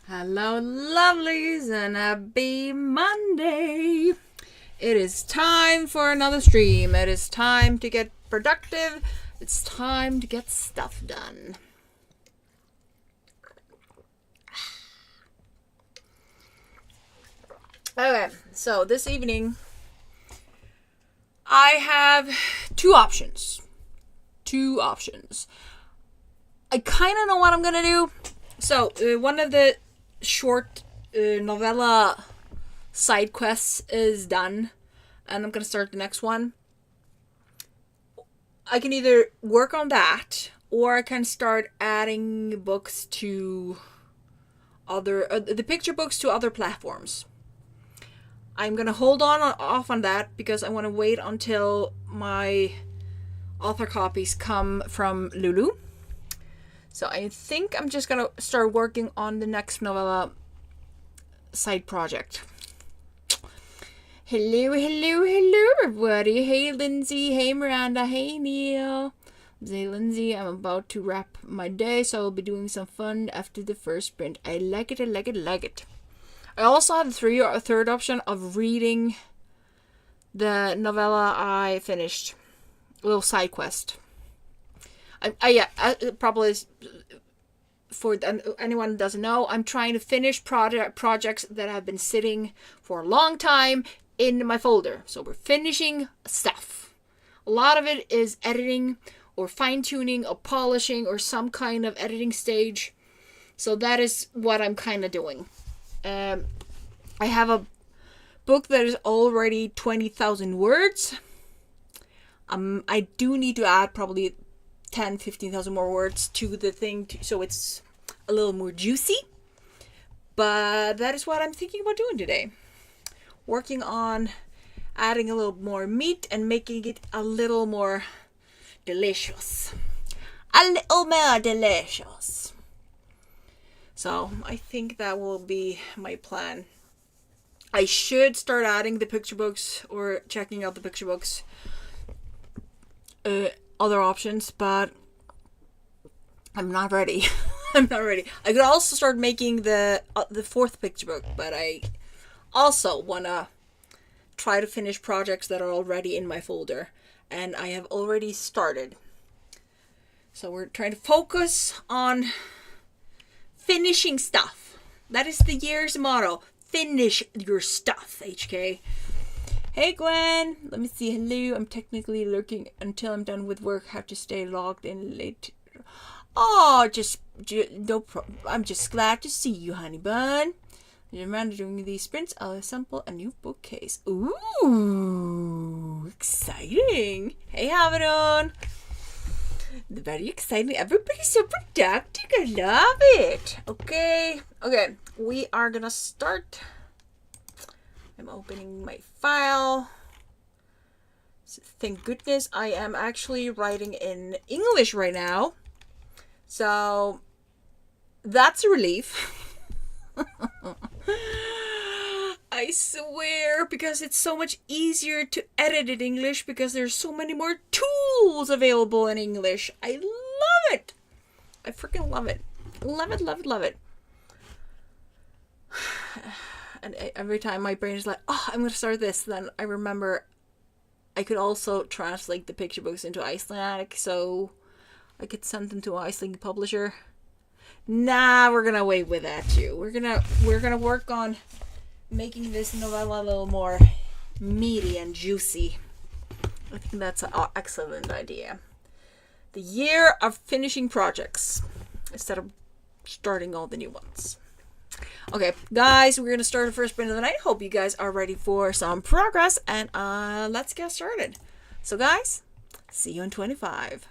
Hello, lovelies, and happy Monday. It is time for another stream. It is time to get productive. It's time to get stuff done. Okay, so this evening I have two options. I kind of know what I'm gonna do. So, one of the short novella side quests is done, and I'm gonna start the next one. I can either work on that, or I can start adding books to other the picture books to other platforms. I'm gonna hold on off on that because I want to wait until my author copies come from Lulu. So I think I'm just gonna start working on the next novella side project. Hello, everybody. Hey, Lindsay. Hey, Miranda. Hey, Neil. Hey, Lindsay. I'm about to wrap my day, so I'll be doing some fun after the first sprint. I like it. I also have a third option of reading the novella I finished. A little side quest. Probably for anyone who doesn't know, I'm trying to finish projects that have been sitting for a long time in my folder. So we're finishing stuff. A lot of it is editing or fine-tuning or polishing or some kind of editing stage. So that is what I'm kind of doing. I have a book that is already 20,000 words. I do need to add probably 15,000 more words to the thing so it's a little more juicy. But that is what I'm thinking about doing today. Working on adding a little more meat and making it a little more delicious. So I think that will be my plan. I should start adding the picture books or checking out the picture books. Other options, but I'm not ready. I could also start making the fourth picture book, but I also want to try to finish projects that are already in my folder, and I have already started. So we're trying to focus on finishing stuff. That is the year's motto. Finish your stuff, HK. Hey Gwen, let me see. Hello, I'm technically lurking until I'm done with work. Have to stay logged in late. Oh, no problem. I'm just glad to see you, honey bun. Remember, during these sprints, I'll assemble a new bookcase. Ooh, exciting. Hey, Havadon. Very exciting. Everybody's so productive. I love it. Okay, we are gonna start. I'm opening my file. Thank goodness I am actually writing in English right now. So that's a relief. I swear, because it's so much easier to edit in English because there's so many more tools available in English. I love it. I freaking love it. Love it. And every time my brain is like, oh, I'm going to start this, then I remember I could also translate the picture books into Icelandic, so I could send them to an Icelandic publisher. Nah, we're going to wait with that too. We're gonna work on making this novella a little more meaty and juicy. I think that's an excellent idea. The year of finishing projects instead of starting all the new ones. Okay, guys, we're going to start the first sprint of the night. Hope you guys are ready for some progress, and let's get started. So, guys, see you in 25.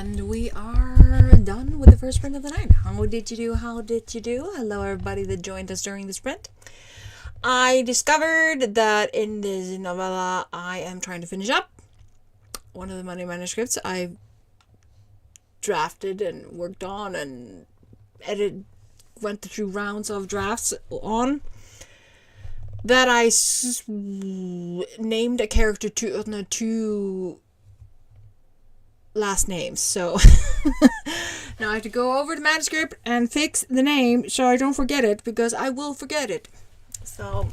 And we are done with the first sprint of the night. How did you do? How did you do? Hello, everybody that joined us during the sprint. I discovered that in this novella I am trying to finish up one of the money manuscripts I drafted and worked on and went through rounds of drafts on, that I named a character two last names. So now I have to go over the manuscript and fix the name so I don't forget it, because I will forget it. So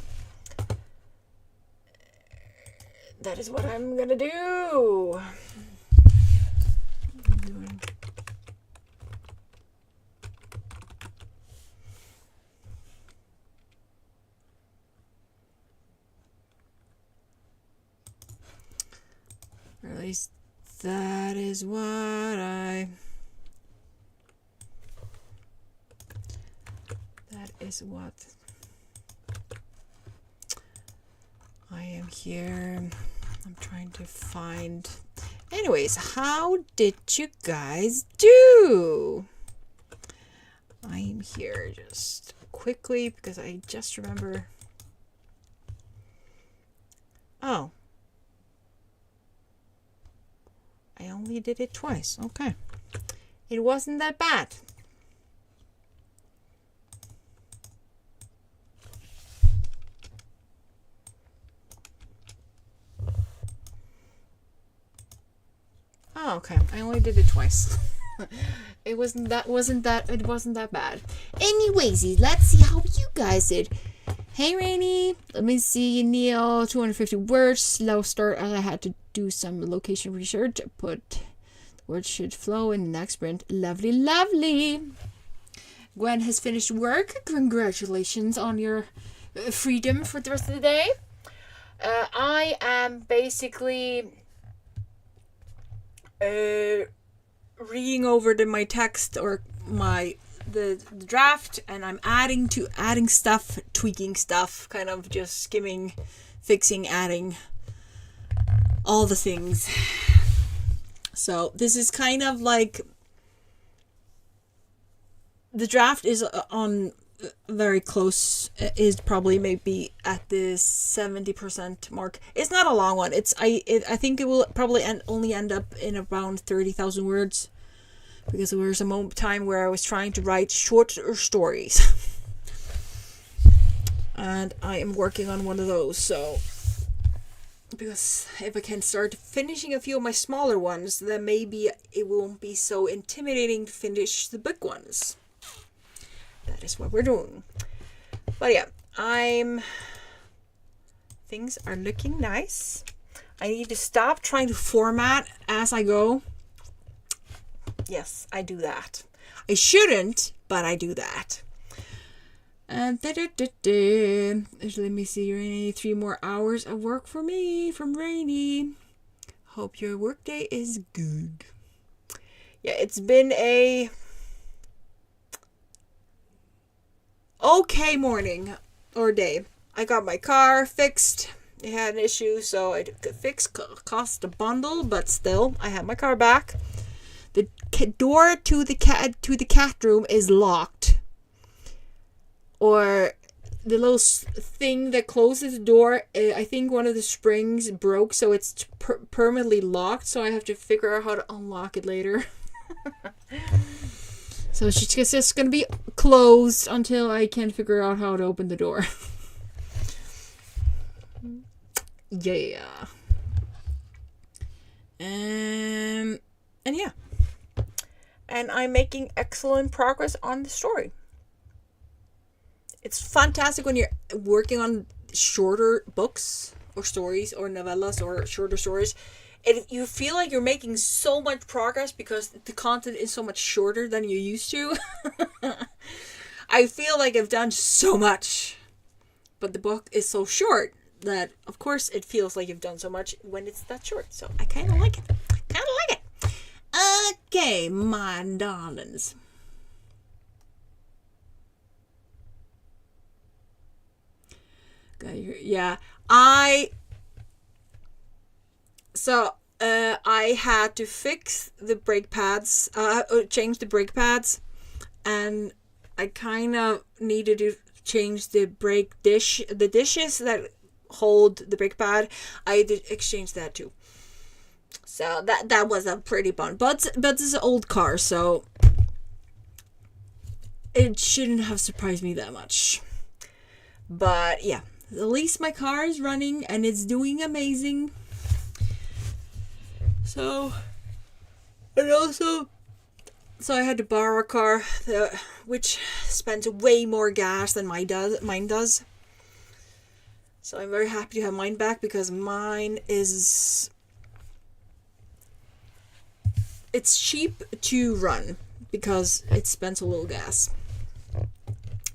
that is what I'm gonna do. Or at least that is what I am here. I'm trying to find. Anyways, how did you guys do? I am here just quickly because I just remember. Oh. I only did it twice. Okay. It wasn't that bad. Oh, okay. I only did it twice. It wasn't that bad. Anyways, let's see how you guys did. Hey, Rainy. Let me see. Neil, 250 words. Slow start. I had to do some location research. But words should flow in the next sprint. Lovely, lovely. Gwen has finished work. Congratulations on your freedom for the rest of the day. I am basically reading over my text or the draft, and I'm adding stuff, tweaking stuff, kind of just skimming, fixing, adding all the things. So this is kind of like the draft is on very close, is probably maybe at the 70% mark. It's not a long one. I think it will probably only end up in around 30,000 words, because there was a time where I was trying to write shorter stories. And I am working on one of those, so because if I can start finishing a few of my smaller ones, then maybe it won't be so intimidating to finish the big ones. That is what we're doing. But yeah, things are looking nice. I need to stop trying to format as I go. Yes, I do that. I shouldn't, but I do that. And let me see, Rainy. 3 more hours of work for me from Rainy. Hope your workday is good. Yeah, it's been a okay morning or day. I got my car fixed. It had an issue, so I cost a bundle, but still, I have my car back. The door to the cat room is locked, or the little thing that closes the door, I think one of the springs broke, so it's permanently locked. So I have to figure out how to unlock it later. So she's just gonna be closed until I can figure out how to open the door. Yeah. And yeah. And I'm making excellent progress on the story. It's fantastic when you're working on shorter books or stories or novellas or shorter stories. You feel like you're making so much progress because the content is so much shorter than you used to. I feel like I've done so much, but the book is so short that, of course, it feels like you've done so much when it's that short. So I kind of like it. Okay, my darlings. Yeah, So I had to fix the brake pads, change the brake pads, and I kind of needed to change the the dishes that hold the brake pad. I did exchange that too. So that was a pretty bun. But this is an old car, so it shouldn't have surprised me that much. But yeah, at least my car is running and it's doing amazing. So, and also, so I had to borrow a car, which spends way more gas than mine does. So I'm very happy to have mine back because mine is, it's cheap to run because it spends a little gas.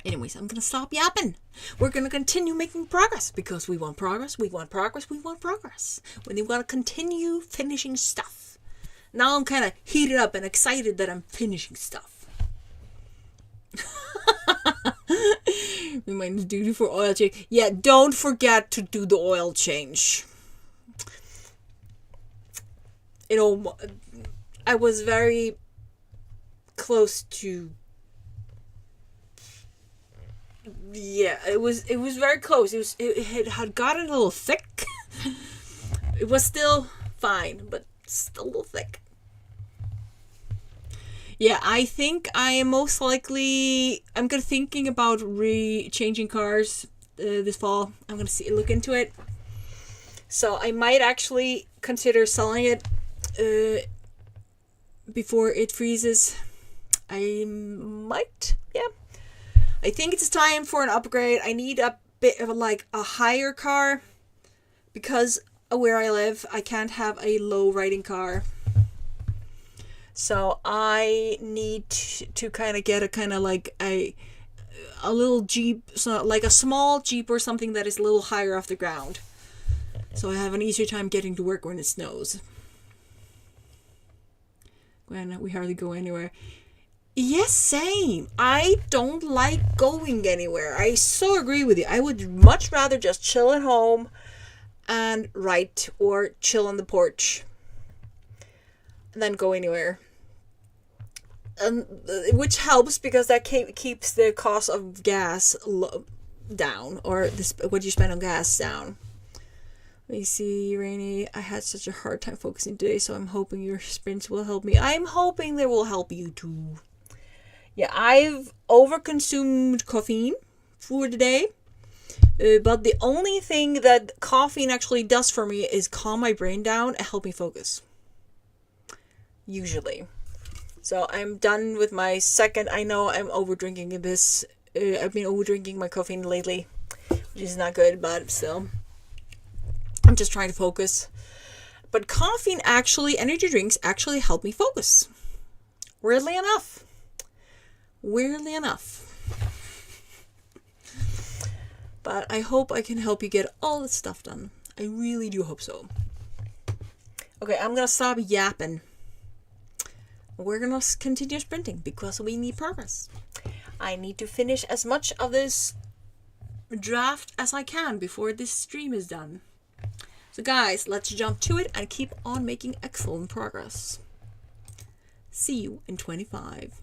Anyways, I'm gonna stop yapping. We're gonna continue making progress because we want progress, we want progress, we want progress. We want to continue finishing stuff. Now I'm kind of heated up and excited that I'm finishing stuff. Remind duty for oil change. Yeah, don't forget to do the oil change. You know, I was very close to. Yeah, it was very close. It had gotten a little thick. It was still fine, but still a little thick. Yeah, I think I am most likely. I'm gonna thinking about changing cars this fall. I'm gonna look into it. So I might actually consider selling it before it freezes. I might, yeah. I think it's time for an upgrade. I need a bit of a higher car because where I live, I can't have a low riding car. So I need to kind of get a kind of like a little Jeep, so like a small Jeep or something that is a little higher off the ground. So I have an easier time getting to work when it snows. When we hardly go anywhere. Yes, same. I don't like going anywhere. I so agree with you. I would much rather just chill at home and write or chill on the porch than go anywhere. Which helps because that keeps the cost of gas down, or what you spend on gas down. Let me see, Rainy. I had such a hard time focusing today, so I'm hoping your sprints will help me. I'm hoping they will help you too. Yeah, I've overconsumed caffeine for the day. But the only thing that caffeine actually does for me is calm my brain down and help me focus. Usually. So I'm done with my second. I know I'm over drinking this. I've been over drinking my caffeine lately, which is not good, but still. I'm just trying to focus. But energy drinks actually help me focus. Weirdly enough. But I hope I can help you get all this stuff done. I really do hope so. Okay, I'm going to stop yapping. We're going to continue sprinting because we need progress. I need to finish as much of this draft as I can before this stream is done. So guys, let's jump to it and keep on making excellent progress. See you in 25.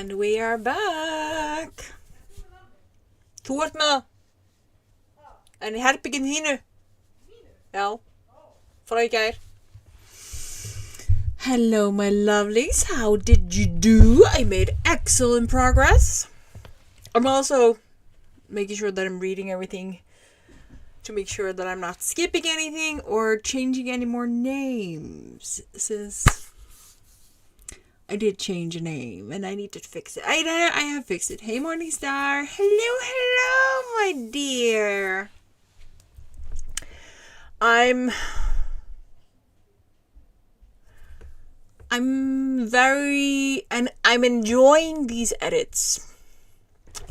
And we are back. Toort me. En het begin. Ja. Vooruit. Hello, my lovelies. How did you do? I made excellent progress. I'm also making sure that I'm reading everything to make sure that I'm not skipping anything or changing any more names, since I did change a name and I need to fix it. I have fixed it. Hey, Morningstar. Hello, my dear. I'm enjoying these edits.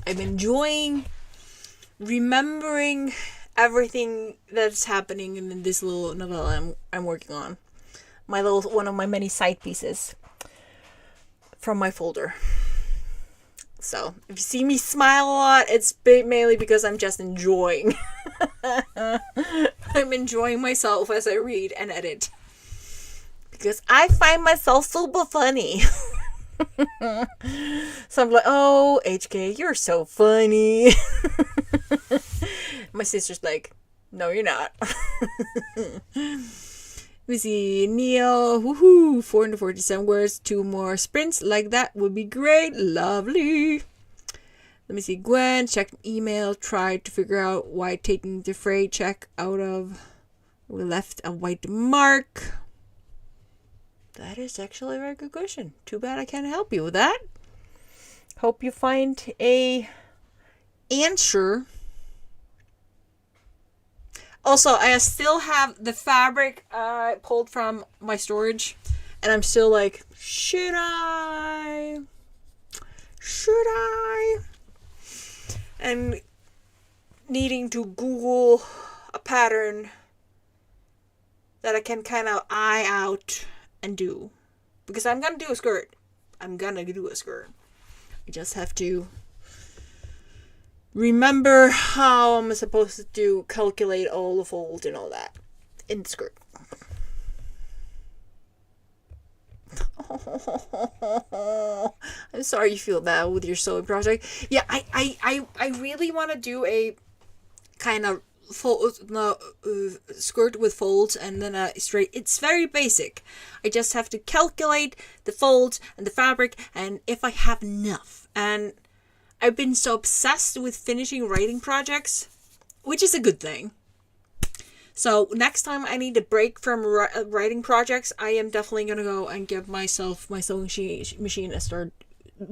I'm enjoying remembering everything that's happening in this little novella I'm working on. One of my many side pieces from my folder. So, if you see me smile a lot, it's mainly because I'm just enjoying. I'm enjoying myself as I read and edit. Because I find myself super funny. So I'm like, oh, HK, you're so funny. My sister's like, no, you're not. We see Neil, woohoo, 447 words, 2 more sprints like that would be great, lovely. Let me see, Gwen, checked email, tried to figure out why taking the freight check out of, we left a white mark. That is actually a very good question. Too bad I can't help you with that. Hope you find a answer. Also, I still have the fabric pulled from my storage, and I'm still like, should I? And needing to Google a pattern that I can kind of eye out and do. Because I'm going to do a skirt. I just have to remember how I'm supposed to calculate all the folds and all that in the skirt. I'm sorry you feel bad with your sewing project. Yeah, I really want to do a kind of skirt with folds and then a straight. It's very basic. I just have to calculate the folds and the fabric and if I have enough. And I've been so obsessed with finishing writing projects, which is a good thing. So next time I need a break from writing projects, I am definitely going to go and give myself my sewing machine and start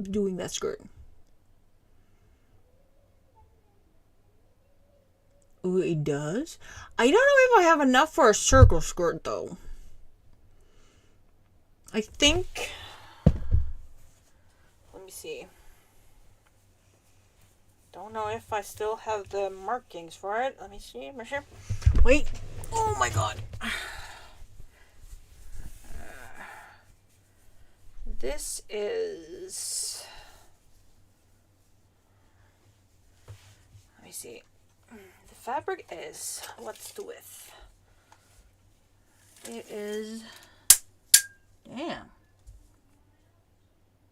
doing that skirt. Oh, it does? I don't know if I have enough for a circle skirt, though. I think... Let me see. Don't know if I still have the markings for it. Let me see. Wait. Oh my god. This is... Let me see. The fabric is... What's the width? It is... Damn.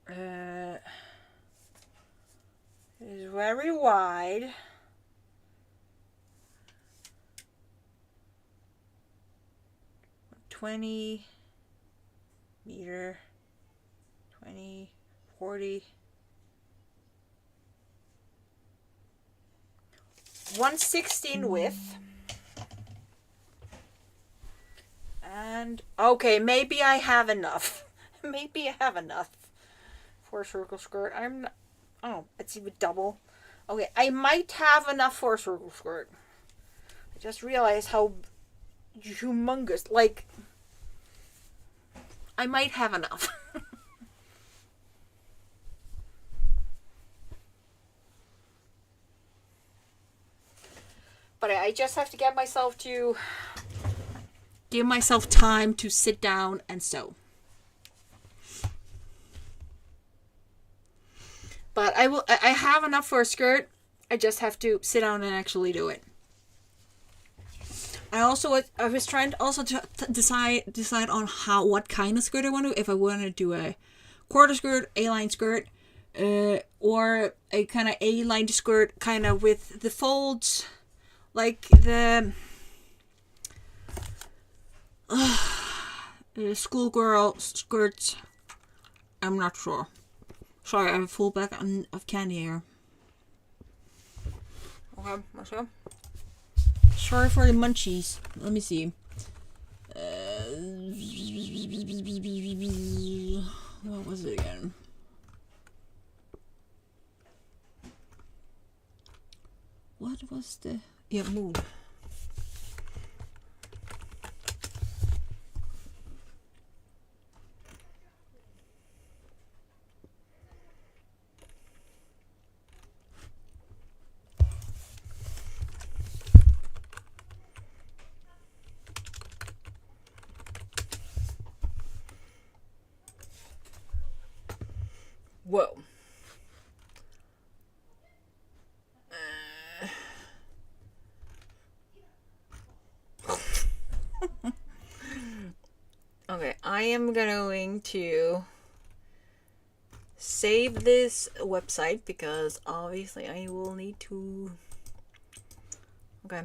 It is very wide. $20 meter, 20, 40, 1/16 width. And okay, maybe I have enough. Maybe I have enough for a circle skirt. I'm not, oh, it's even double. Okay, I might have enough for a circle skirt. I just realized how humongous, like, I might have enough. But I just have to give myself time to sit down and sew. But I have enough for a skirt. I just have to sit down and actually do it. I was trying to also to decide on what kind of skirt I want to do. If I want to do a quarter skirt, A-line skirt, or a kind of A-line skirt, kind of with the folds, like the schoolgirl skirts. I'm not sure. Sorry, I have a full bag of candy here. Okay, let's go. Sorry for the munchies. Let me see. What was it again? What was the... Yeah, mood. Whoa. Okay, I am going to save this website because obviously I will need to... Okay,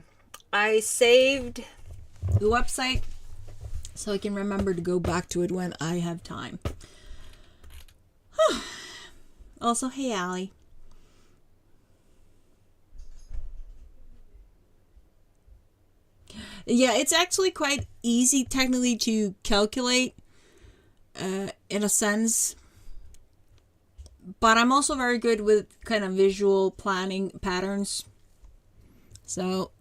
I saved the website so I can remember to go back to it when I have time. Also, hey, Allie. Yeah, it's actually quite easy technically to calculate in a sense. But I'm also very good with kind of visual planning patterns. So,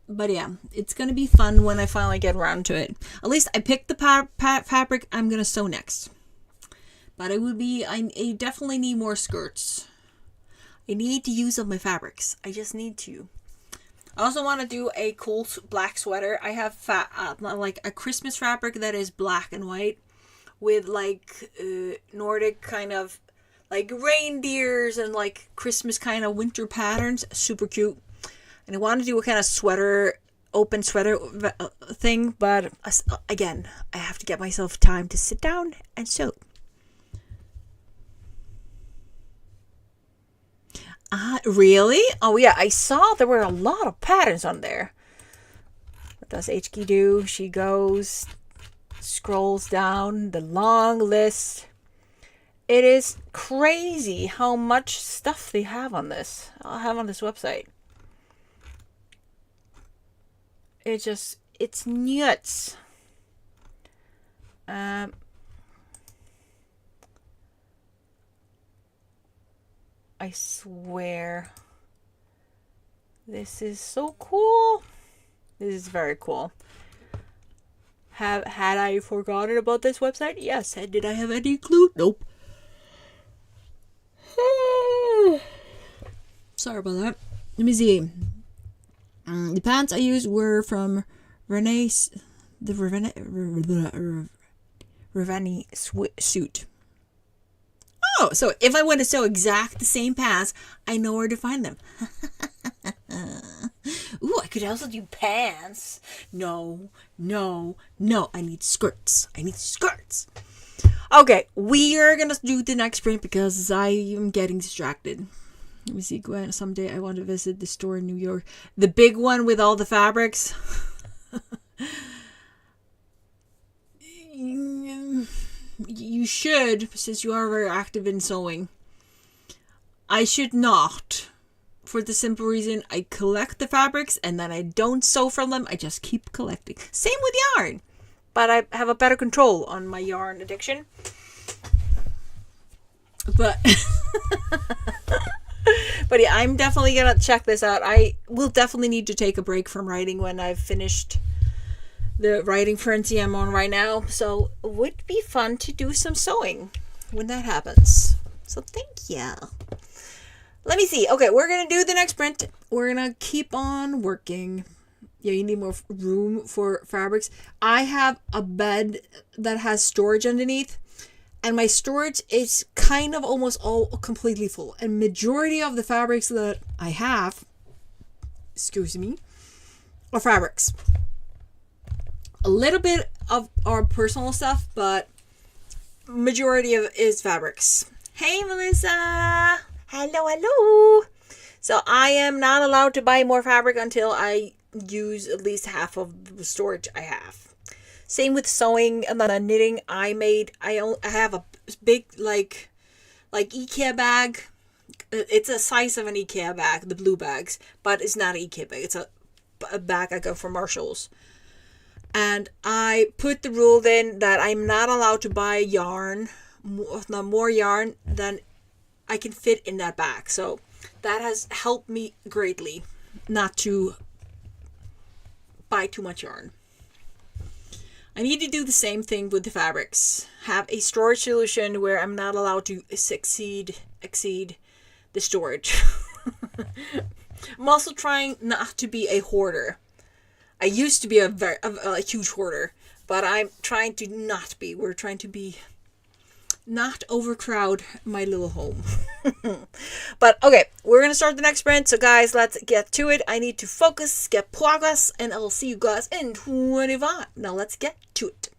but yeah, it's going to be fun when I finally get around to it. At least I picked the fabric I'm going to sew next. But I definitely need more skirts. I need to use up my fabrics. I just need to. I also want to do a cool black sweater. I have like a Christmas fabric that is black and white with like Nordic kind of like reindeers and like Christmas kind of winter patterns. Super cute. And I want to do a kind of sweater, open sweater thing. But again, I have to get myself time to sit down and sew. Really? Oh, yeah. I saw there were a lot of patterns on there. What does HK do? She goes, scrolls down the long list. It is crazy how much stuff they have on this. I'll have on this website. It's nuts. I swear. This is so cool. This is very cool. Had I forgotten about this website? Yes. Did I have any clue? Nope. Sorry about that. Let me see. The pants I used were from Renee's... The Reveni suit. Oh, so if I want to sew exact the same pants, I know where to find them. Ooh, I could also do pants. No. I need skirts. Okay, we are going to do the next print because I am getting distracted. Let me see, Gwen. Someday I want to visit the store in New York. The big one with all the fabrics. You should, since you are very active in sewing. I should not. For the simple reason I collect the fabrics and then I don't sew from them. I just keep collecting. Same with yarn. But I have a better control on my yarn addiction. But but yeah, I'm definitely gonna check this out. I will definitely need to take a break from writing when I've finished the writing frenzy I'm on right now. So it would be fun to do some sewing when that happens. So thank you. Let me see. Okay, we're going to do the next print. We're going to keep on working. Yeah, you need more room for fabrics. I have a bed that has storage underneath. And my storage is kind of almost all completely full. And majority of the fabrics that I have, excuse me, are fabrics. A little bit of our personal stuff, but majority of is fabrics. Hey, Melissa. Hello, hello. So I am not allowed to buy more fabric until I use at least half of the storage I have. Same with sewing and the knitting I made. I have a big like IKEA bag. It's a size of an IKEA bag, the blue bags, but it's not an IKEA bag. It's a bag I got from Marshalls. And I put the rule in that I'm not allowed to buy yarn, more yarn than I can fit in that bag. So that has helped me greatly not to buy too much yarn. I need to do the same thing with the fabrics. Have a storage solution where I'm not allowed to exceed the storage. I'm also trying not to be a hoarder. I used to be a huge hoarder, but I'm trying to not be. We're trying to be not overcrowd my little home. But okay, we're gonna start the next sprint. So guys, let's get to it. I need to focus, get progress, and I'll see you guys in 25. Now let's get to it.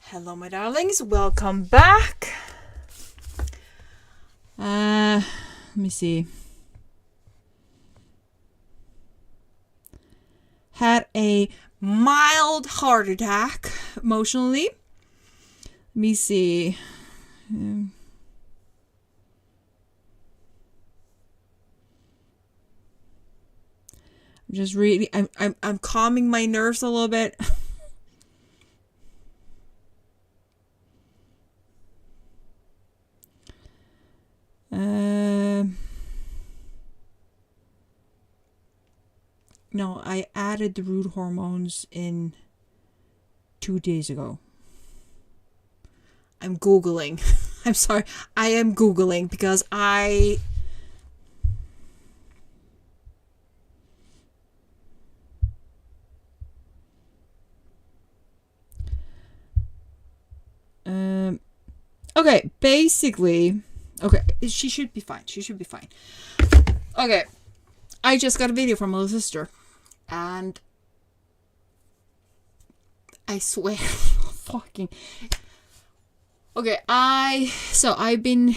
Hello, my darlings. Welcome back. Let me see. Had a mild heart attack emotionally. Let me see. Just really, I'm calming my nerves a little bit. No, I added the root hormones in 2 days ago. I'm Googling. I'm sorry. I am Googling because I... Okay, basically... Okay, she should be fine. She should be fine. Okay, I just got a video from my sister. And... I swear... fucking... Okay, I've been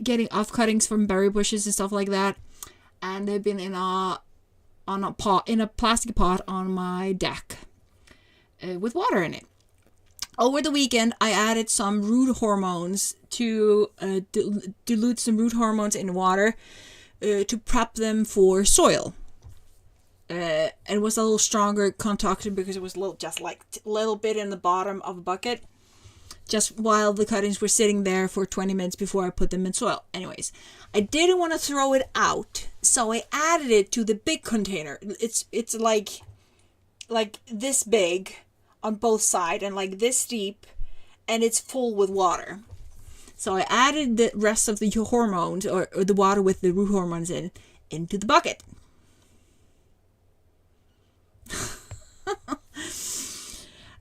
getting off cuttings from berry bushes and stuff like that. And they've been in a plastic pot on my deck. With water in it. Over the weekend, I added some root hormones to dilute some root hormones in water to prep them for soil. And it was a little stronger concoction because it was just a little bit in the bottom of a bucket. Just while the cuttings were sitting there for 20 minutes before I put them in soil. Anyways, I didn't want to throw it out, so I added it to the big container. It's like this big on both sides and like this deep, and it's full with water. So I added the rest of the hormones or the water with the root hormones into the bucket.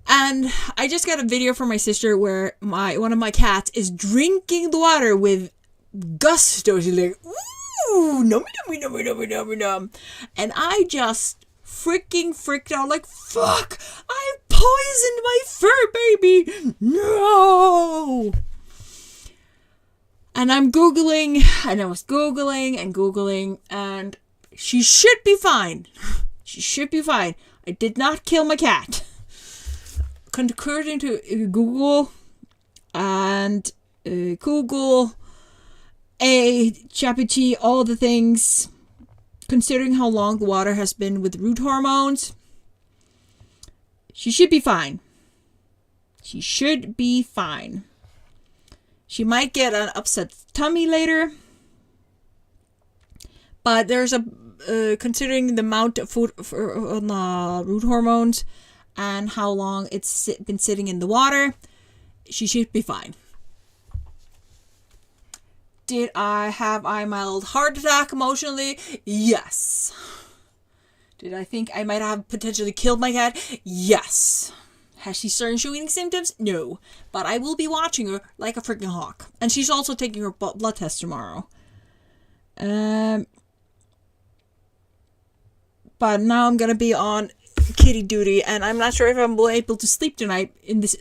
And I just got a video from my sister where one of my cats is drinking the water with gusto. She's like, ooh, nummy, nummy, nummy, nummy, nummy, num. And I just freaked out like, fuck, I poisoned my fur baby. No. And I'm Googling, and I was Googling, and she should be fine. She should be fine. I did not kill my cat. According to Google and Google, ChatGPT, all the things, considering how long the water has been with root hormones, she should be fine. She should be fine. She might get an upset tummy later, but there's considering the amount of food on the root hormones and how long it's been sitting in the water, she should be fine. Did I have a mild heart attack emotionally? Yes. Did I think I might have potentially killed my cat? Yes. Has she started showing any symptoms? No. But I will be watching her like a freaking hawk. And she's also taking her blood test tomorrow. But now I'm gonna be on kitty duty, and I'm not sure if I'm able to sleep tonight in this,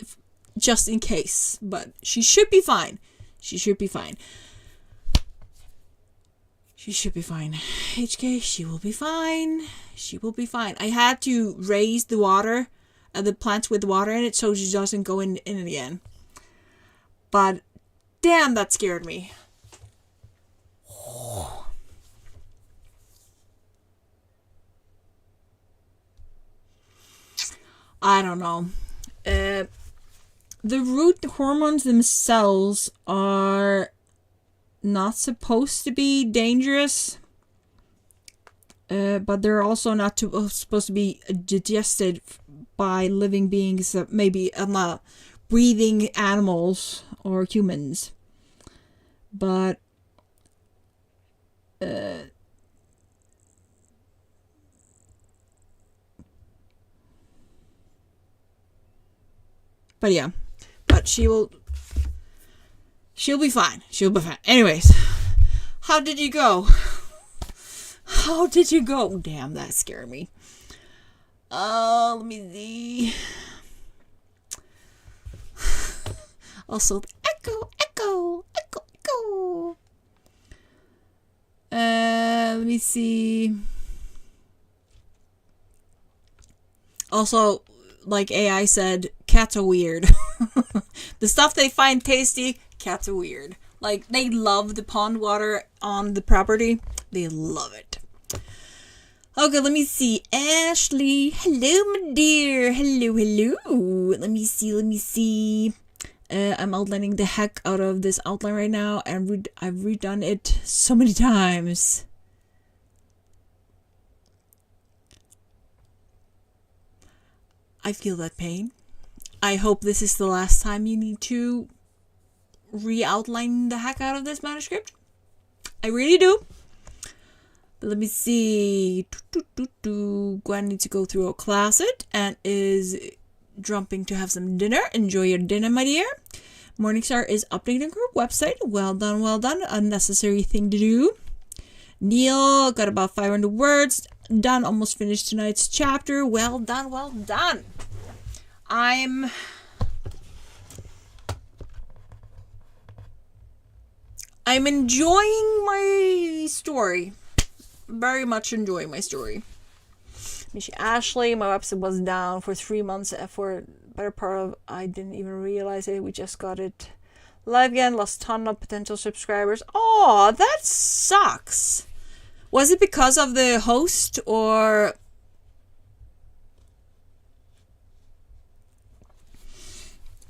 just in case. But she should be fine. She should be fine. She should be fine. HK, she will be fine. She will be fine. I had to raise the water, the plants with water in it, so she doesn't go in it again. But damn, that scared me. I don't know. The root hormones themselves are not supposed to be dangerous. But they're also not supposed to be digested by living beings, maybe breathing animals or humans. But yeah, but she'll be fine. She'll be fine. Anyways, how did you go? How did you go? Damn, that scared me. Let me see. Also, the echo, echo, echo, echo. Let me see. Also, like AI said, cats are weird. The stuff they find tasty, cats are weird. Like, they love the pond water on the property. They love it. Okay, let me see. Ashley, hello, my dear. Hello, hello. Let me see. I'm outlining the heck out of this outline right now, and I've redone it so many times. I feel that pain. I hope this is the last time you need to re-outline the heck out of this manuscript. I really do. But let me see. Gwen needs to go through a closet and is jumping to have some dinner. Enjoy your dinner, my dear. Morningstar is updating group website. Well done, well done. A necessary thing to do. Neil got about 500 words done. Almost finished tonight's chapter. Well done, well done. I'm enjoying my story. Very much enjoying my story. Ashley, my website was down for 3 months. For better part of, I didn't even realize it. We just got it live again. Lost a ton of potential subscribers. Oh, that sucks. Was it because of the host or?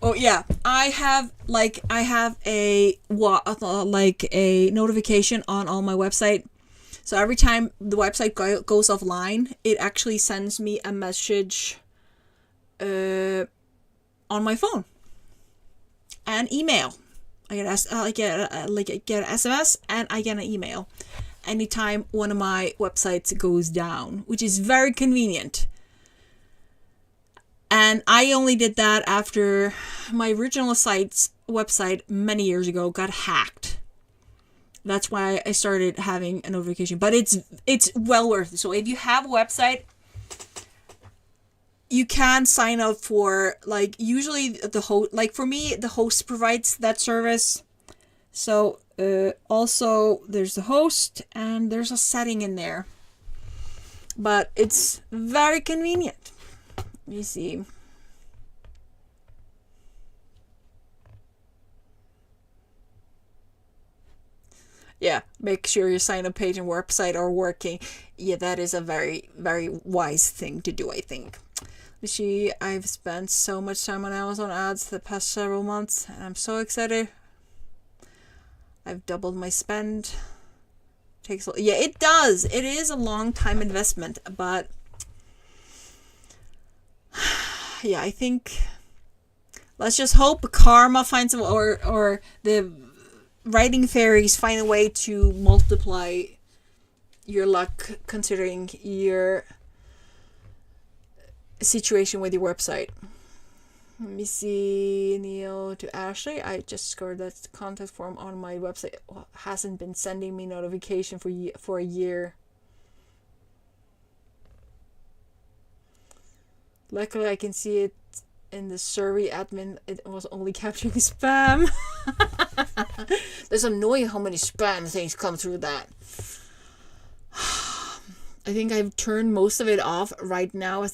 Oh yeah, I have a notification on all my website. So every time the website goes offline, it actually sends me a message on my phone and email. I get an SMS and I get an email anytime one of my websites goes down, which is very convenient. And I only did that after my original website many years ago got hacked. That's why I started having a notification. But it's well worth it. So if you have a website, you can sign up for, like, usually the host, like for me, the host provides that service. So also there's the host and there's a setting in there. But it's very convenient. Let me see. Yeah, make sure your sign-up page and website are working. Yeah, that is a very, very wise thing to do, I think. I've spent so much time on Amazon ads the past several months, and I'm so excited. I've doubled my spend. Yeah, it does. It is a long time investment, but yeah, I think let's just hope karma finds or the writing fairies find a way to multiply your luck, considering your situation with your website. Let me see. Neil to Ashley. I just discovered that the contact form on my website hasn't been sending me notification for a year. Luckily, I can see it in the survey admin. It was only capturing spam. It's annoying how many spam things come through that. I think I've turned most of it off right now as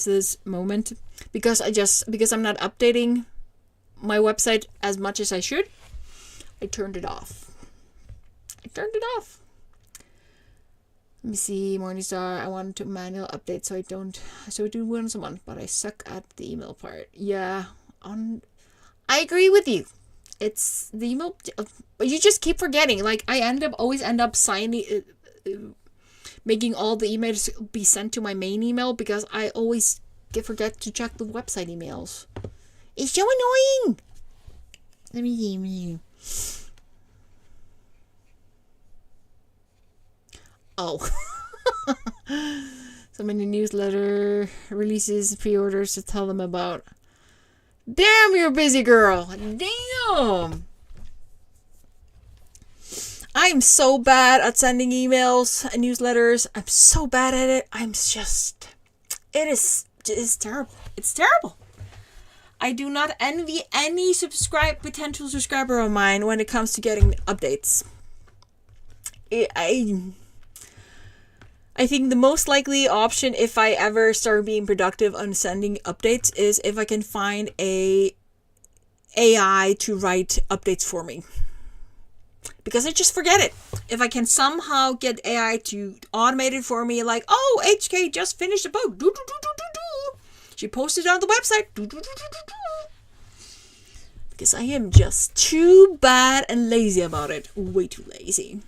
this moment because I'm not updating my website as much as I should. I turned it off. Let me see, Morningstar. I wanted to manual update so I do once a month, but I suck at the email part. Yeah, I agree with you. It's the email, but you just keep forgetting. Like I always end up signing, making all the emails be sent to my main email because I always forget to check the website emails. It's so annoying. Let me see. Oh. So many newsletter releases, pre-orders to tell them about. Damn, you're a busy girl. Damn. I'm so bad at sending emails and newsletters. I'm so bad at it. It's terrible. It's terrible. I do not envy any potential subscriber of mine when it comes to getting updates. I think the most likely option if I ever start being productive on sending updates is if I can find a AI to write updates for me. Because I just forget it. If I can somehow get AI to automate it for me, like, oh, HK just finished a book. She posted it on the website. Because I am just too bad and lazy about it. Way too lazy.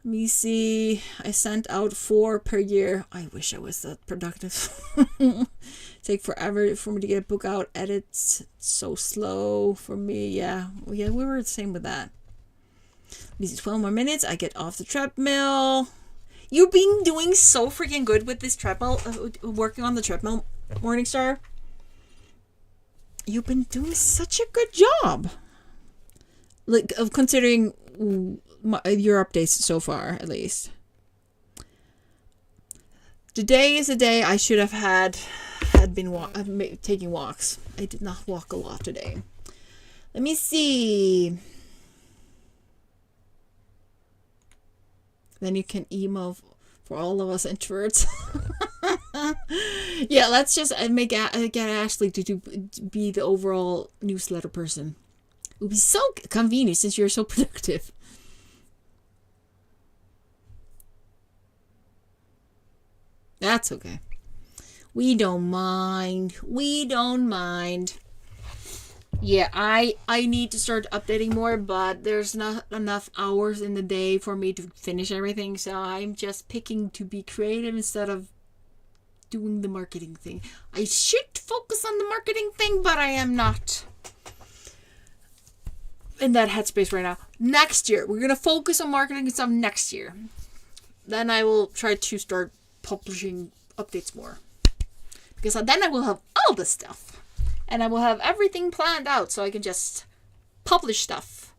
Let me see. I sent out 4 per year. I wish I was that productive. Take forever for me to get a book out. Edits so slow for me. Yeah, we were the same with that. Let me see. 12 more minutes. I get off the treadmill. You've been doing so freaking good with this treadmill. Working on the treadmill, Morningstar. You've been doing such a good job. Like, of considering your updates so far, at least. Today is a day I should have had been taking walks. I did not walk a lot today. Let me see. Then you can email for all of us introverts. Yeah, let's just get Ashley to be the overall newsletter person. It would be so convenient since you're so productive. That's okay. We don't mind. Yeah, I need to start updating more, but there's not enough hours in the day for me to finish everything, so I'm just picking to be creative instead of doing the marketing thing. I should focus on the marketing thing, but I am not in that headspace right now. Next year, we're going to focus on marketing stuff next year. Then I will try to start publishing updates more. Because then I will have all the stuff. And I will have everything planned out so I can just publish stuff.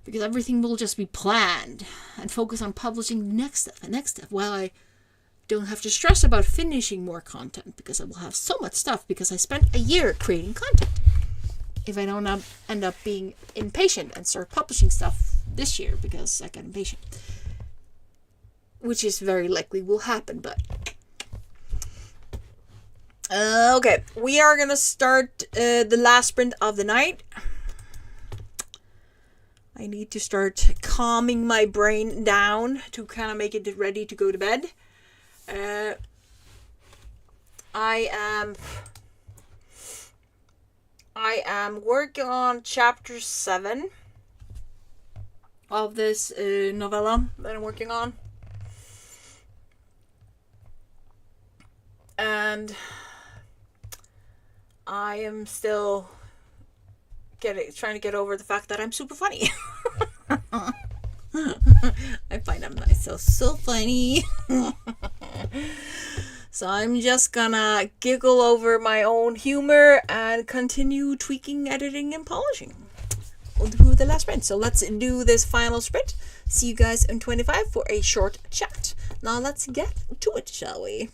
Because everything will just be planned. And focus on publishing the next stuff. While I don't have to stress about finishing more content. Because I will have so much stuff. Because I spent a year creating content. If I don't end up being impatient and start publishing stuff this year. Because I got impatient. Which is very likely will happen, but... okay, we are going to start the last sprint of the night. I need to start calming my brain down to kind of make it ready to go to bed. I am working on chapter 7 of this novella that I'm working on. And I am still trying to get over the fact that I'm super funny. I find myself so funny. So I'm just gonna giggle over my own humor and continue tweaking, editing, and polishing. We'll do the last sprint. So let's do this final sprint. See you guys in 25 for a short chat. Now let's get to it, shall we?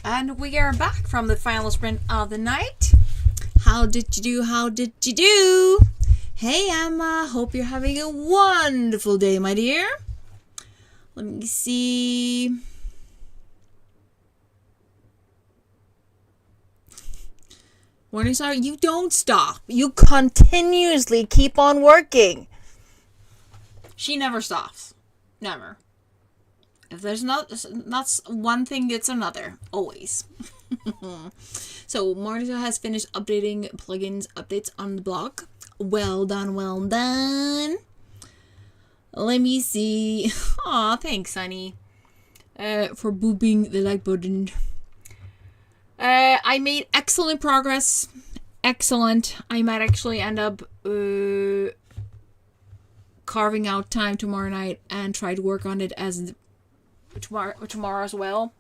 And we are back from the final sprint of the night. How did you do? How did you do? Hey Emma, hope you're having a wonderful day, my dear. Let me see. Morningstar, you don't stop. You continuously keep on working. She never stops. Never. If there's not one thing, it's another. Always. So, Morningstar has finished updating plugins updates on the blog. Well done, well done. Let me see. Aw, thanks, honey. For booping the like button. I made excellent progress. Excellent. I might actually end up carving out time tomorrow night and try to work on it as tomorrow as well.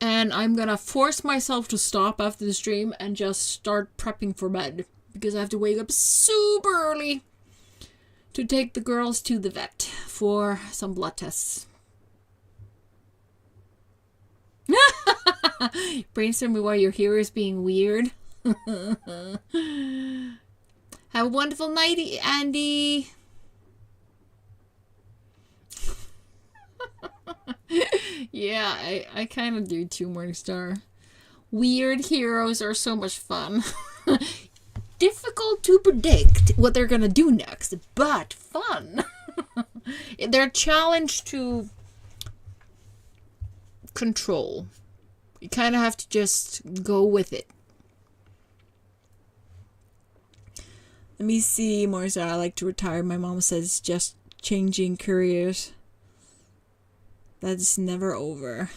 And I'm gonna force myself to stop after the stream and just start prepping for bed because I have to wake up super early to take the girls to the vet for some blood tests. Brainstorming while your hero is being weird. Have a wonderful night, Andy. Yeah, I kind of do too, Morningstar. Weird heroes are so much fun. Difficult to predict what they're gonna do next, but fun. They're challenged to control. You kind of have to just go with it. Let me see, Morningstar. I like to retire. My mom says just changing careers. That's never over.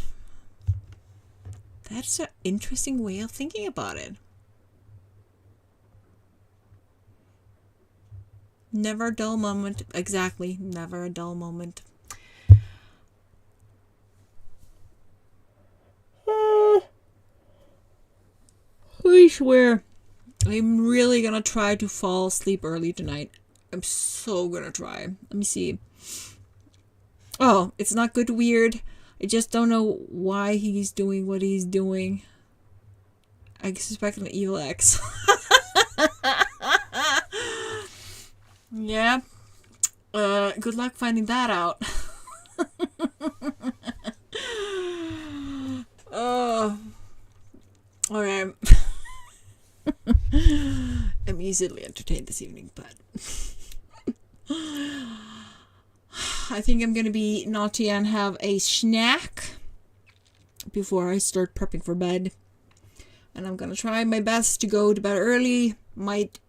That's an interesting way of thinking about it. Never a dull moment. Exactly. Never a dull moment. I swear. I'm really gonna try to fall asleep early tonight. I'm so gonna try. Let me see. Oh, it's not good weird. I just don't know why he's doing what he's doing. I suspect an evil ex. Yeah. Good luck finding that out. Oh. Okay. I'm easily entertained this evening, but I think I'm gonna be naughty and have a snack before I start prepping for bed. And I'm gonna try my best to go to bed early. Might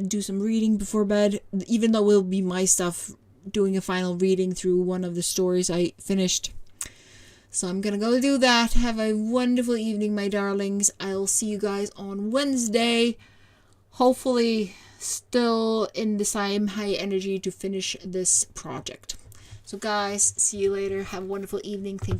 do some reading before bed, even though it will be my stuff, doing a final reading through one of the stories I finished. So I'm gonna go do that. Have a wonderful evening, my darlings. I'll see you guys on Wednesday. Hopefully still in the same high energy to finish this project. So guys, see you later. Have a wonderful evening. Thank you.